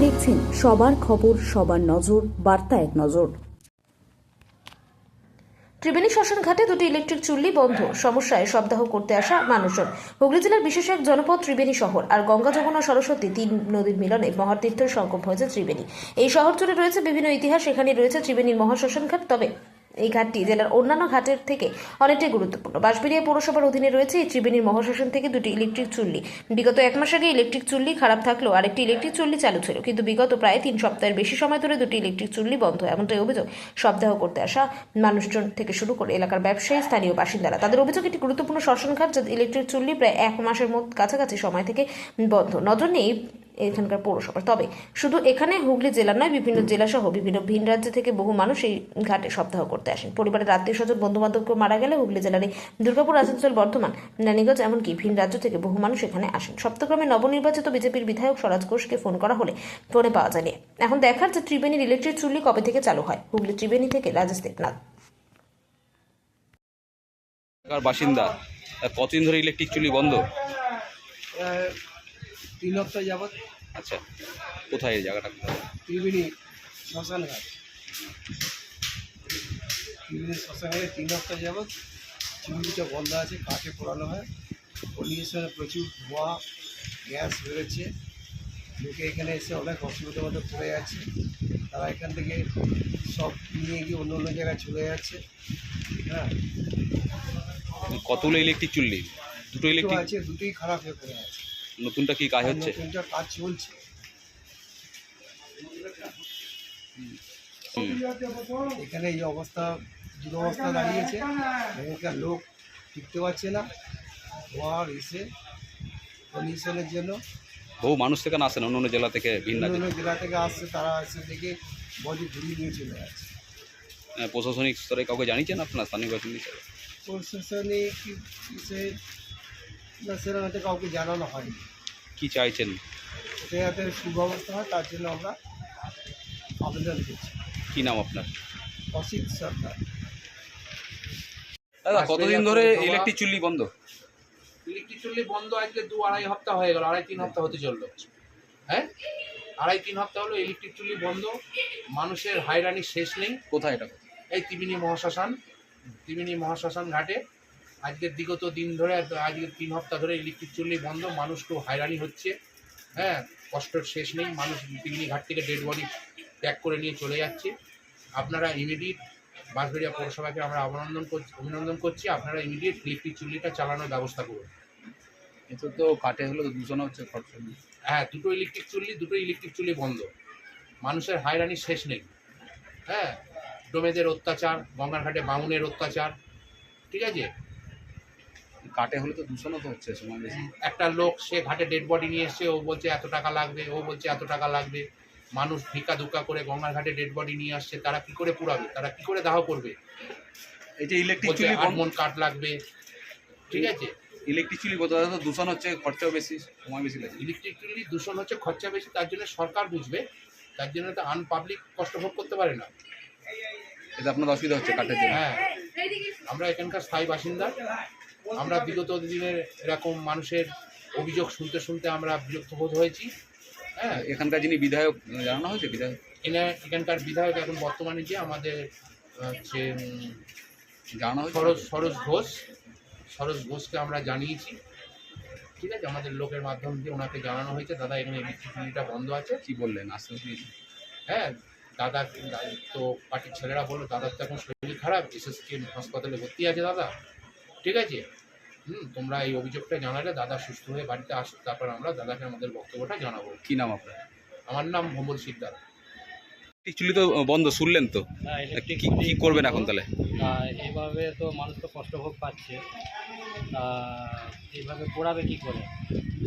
দেখছেন সবার খবর, সবার নজর, বার্তা এক নজর। ত্রিবেণী শ্মশান ঘাটে দুটি ইলেকট্রিক চুল্লি বন্ধ, সমস্যায় শবদাহ করতে আসা মানুষজন। হুগলি জেলার বিশেষ এক জনপদ ত্রিবেণী শহর। আর গঙ্গা, যমুনা, সরস্বতী তিন নদীর মিলনে মহাতীর্থের সঙ্গম হয়েছে ত্রিবেণী। এই শহর জুড়ে রয়েছে বিভিন্ন ইতিহাস। এখানে রয়েছে ত্রিবেণীর মহাশ্মশান ঘাট। তবে এই ঘাটটি জেলার অন্যান্য ঘাটের থেকে অনেকটাই গুরুত্বপূর্ণ। বাঁশবেড়িয়া পৌরসভার অধীনে রয়েছে এই ত্রিবেণীর মহাশ্মশান থেকে দুটি ইলেকট্রিক চুল্লি। বিগত এক মাস আগে ইলেকট্রিক চুল্লি খারাপ থাকলেও আরেকটি ইলেকট্রিক চুল্লি চালু ছিল, কিন্তু বিগত প্রায় 3 সপ্তাহের বেশি সময় ধরে দুটি ইলেকট্রিক চুল্লি বন্ধ। এমনটাই অভিযোগ শবদাহ করতে আসা মানুষজন থেকে শুরু করে এলাকার ব্যবসায়ী, স্থানীয় বাসিন্দারা। তাদের অভিযোগ, একটি গুরুত্বপূর্ণ শ্মশান ঘাট যা ইলেকট্রিক চুল্লি প্রায় এক মাসের মধ্যে কাছাকাছি সময় থেকে বন্ধ। নজর নেই এখানকার পৌরসভা। তবে শুধু এখানে হুগলি জেলা নয়, বিভিন্ন জেলা সহ বিভিন্ন ভিন রাজ্য থেকে বহু মানুষ এই ঘাটে সপ্তাহ করতে আসেন। পরিবারের আত্মীয় স্বজন, বন্ধু বান্ধব কেউ মারা গেলে হুগলি জেলার এই দুর্গাপুর, আসানসোল, বর্ধমান, রানীগঞ্জ, এমনকি ভিন রাজ্য থেকে বহু মানুষ এখানে আসেন। সপ্তাহক্রমে নবনির্বাচিত বিজেপির বিধায়ক স্বরাজ ঘোষকে ফোন করা হলে ফোনে পাওয়া যায়নি। এখন দেখার যে ত্রিবেণীর ইলেকট্রিক চুল্লি কবে থেকে চালু হয়। হুগলি ত্রিবেণী থেকে রাজেশ দেবনাথ। বাসিন্দা, কতদিন ধরে ইলেকট্রিক চুল্লি বন্ধ? 3 সপ্তাহ যাবৎ। আচ্ছা, কোথায় এই জায়গাটা? ত্রিবেণী শ্মশান ঘাট। ত্রিবেণী শ্মশান ঘাটে 3 সপ্তাহ যাবৎ চুল্লিটা বন্ধ আছে। কাঠে পোড়ানো হয়। পলিউশনে প্রচুর ধোঁয়া, গ্যাস বেরোচ্ছে। লোকে এখানে এসে অনেক অসুবিধার মধ্যে পড়ে যাচ্ছে। তারা এখান থেকে সব নিয়ে গিয়ে অন্য অন্য জায়গায় চলে যাচ্ছে। হ্যাঁ, কতগুলো ইলেকট্রিক চুল্লি? দুটো ইলেকট্রিক আছে, দুটোই খারাপ হয়ে পড়ে আছে। নতুনটা কি কাজ হচ্ছে? নতুনটা কাজ চলছে। এখানে এই অবস্থা, দুরবস্থা দাঁড়িয়েছে। এখানকার লোক টিকতে পারছে না। ধোঁয়ার এসে পলিউশনের জন্য বহু মানুষ থেকে আসেন অন্য অন্য জেলা থেকে, ভিন্ন অন্য জেলা থেকে আসছে। তারা এসে দেখে বডি ঘুরিয়ে নিয়ে চলে যাচ্ছে। প্রশাসনিক স্তরে কাউকে জানিয়েছেন আপনার স্থানীয় বাসিন্দা হিসেবে? প্রশাসনিক সেরকম হয়তো কাউকে জানানো হয়নি। কি চাইছেন? এটা যাতে সুব্যবস্থা হয়, তার জন্য আমরা আবেদন করছি। কি নাম আপনার? অসিত সরকার। দাদা, কতদিন ধরে ইলেকট্রিক চুল্লি বন্ধ? ইলেকট্রিক চুল্লি বন্ধ আজকে 2-2.5 সপ্তাহ হয়ে গেল। 2.5-3 সপ্তাহ হতে চললো। হ্যাঁ, 2.5-3 সপ্তাহ হলো ইলেকট্রিক চুল্লি বন্ধ। মানুষের হয়রানির শেষ নেই। কোথায় এটা? এই ত্রিবেণী মহাশ্মশান ঘাটে আজকে বিগত দিন ধরে, আজকে 3 সপ্তাহ ধরে ইলেকট্রিক চুল্লি বন্ধ। মানুষ খুব হয়রানি হচ্ছে। হ্যাঁ, কষ্টের শেষ নেই। মানুষ ত্রিবেণী ঘাট থেকে ডেড বডি প্যাক করে নিয়ে চলে যাচ্ছে। আপনারা ইমিডিয়েট, বাঁশবেড়িয়া পৌরসভাকে আমরা অভিনন্দন করছি। আপনারা ইমিডিয়েট ইলেকট্রিক চুল্লিটা চালানোর ব্যবস্থা করুন। এটা তো কাটে হলো তো দূষণ হচ্ছে, খরচা। হ্যাঁ, দুটো ইলেকট্রিক চুল্লি বন্ধ। মানুষের হয়রানির শেষ নেই। হ্যাঁ, ডোমেদের অত্যাচার, গঙ্গার ঘাটে বামুনের অত্যাচার, ঠিক আছে। কাটে হলে তো দূষণও তো হচ্ছে সময় বেশি। একটা লোক সে ঘাটে ডেড বডি নিয়ে এসছে, ও বলছে এত টাকা লাগবে, ও বলছে এত টাকা লাগবে। মানুষ ভিক্ষা দুক্কা করে গঙ্গার ঘাটে ডেড বডি নিয়ে আসছে। তারা কি করে পুরাবে? তারা কি করে দাহ করবে? এই যে ইলেকট্রিক চুল্লি 8 মণ কাঠ লাগবে, ঠিক আছে। ইলেকট্রিক চুল্লি বলতে তো দূষণ হচ্ছে, খরচাও বেশি, সময় বেশি লাগে। ইলেকট্রিক চুল্লি দূষণ হচ্ছে, খরচা বেশি। তার জন্য সরকার বুঝবে। তার জন্য তো আনপাবলিক কষ্ট ভোগ করতে পারে না। এতে আপনার অসুবিধা হচ্ছে কাঠের জন্য? হ্যাঁ, আমরা এখানকার স্থায়ী বাসিন্দা। আমরা বিগত দিনের এরকম মানুষের অভিযোগ শুনতে শুনতে আমরা বিরক্ত বোধ হয়েছি। হ্যাঁ, এখানকার যিনি বিধায়ক, জানানো হয়েছে বিধায়ক? এখানকার বিধায়ক এখন বর্তমানে যে আমাদের হচ্ছে জানানো হয়েছে সরোজ ঘোষকে আমরা জানিয়েছি। ঠিক আছে, আমাদের লোকের মাধ্যম দিয়ে ওনাকে জানানো হয়েছে, দাদা এখানে ইলেকট্রিক চুল্লিটা বন্ধ আছে। কি বললেন? আশ্বাস দিয়েছেন? হ্যাঁ, দাদা তো পার্টির ছেলেরা বললো দাদার তো এখন শরীর খারাপ, এসএসকে হাসপাতালে ভর্তি আছে দাদা, ঠিক আছে। তোমরা এই অভিযোগটা জানালে দাদা সুস্থ হয়ে বাড়িতে আসো, তারপর আমরা দাদাকে আমাদের বক্তব্যটা জানাবো। কি নাম আপনার? আমার নাম ভোমল শিকদার। ইলেকট্রিক চুল্লি তো বন্ধ, শুনলেন তো? কি করবেন এখন তাহলে? এইভাবে তো মানুষ তো কষ্ট ভোগ পাচ্ছে। এইভাবে পোড়াবে কী করে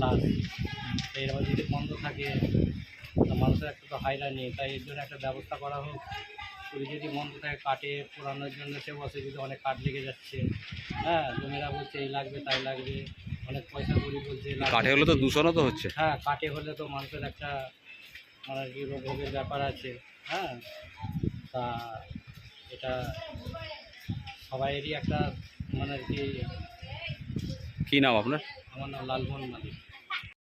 লাশ? এইভাবে যদি বন্ধ থাকে মানুষের একটা তো হয়রানি। তাই এর জন্য একটা ব্যবস্থা করা হোক। চুরি যদি বন্ধ থাকে, কাঠে পোড়ানোর জন্য সে বসে যদি অনেক কাঠ লেগে যাচ্ছে। হ্যাঁ, জমিরা বলছে এই লাগবে তাই লাগবে, অনেক পয়সা করি বলছে। কাঠে হলে তো দূষণও তো হচ্ছে। হ্যাঁ, কাঠে হলে তো মানুষের একটা মানে কি রোগের ব্যাপার আছে। হ্যাঁ, তা এটা সবাইয়েরই একটা মানে কি। কি নাম আপনার? আমার নাম লালমোহন মালিক।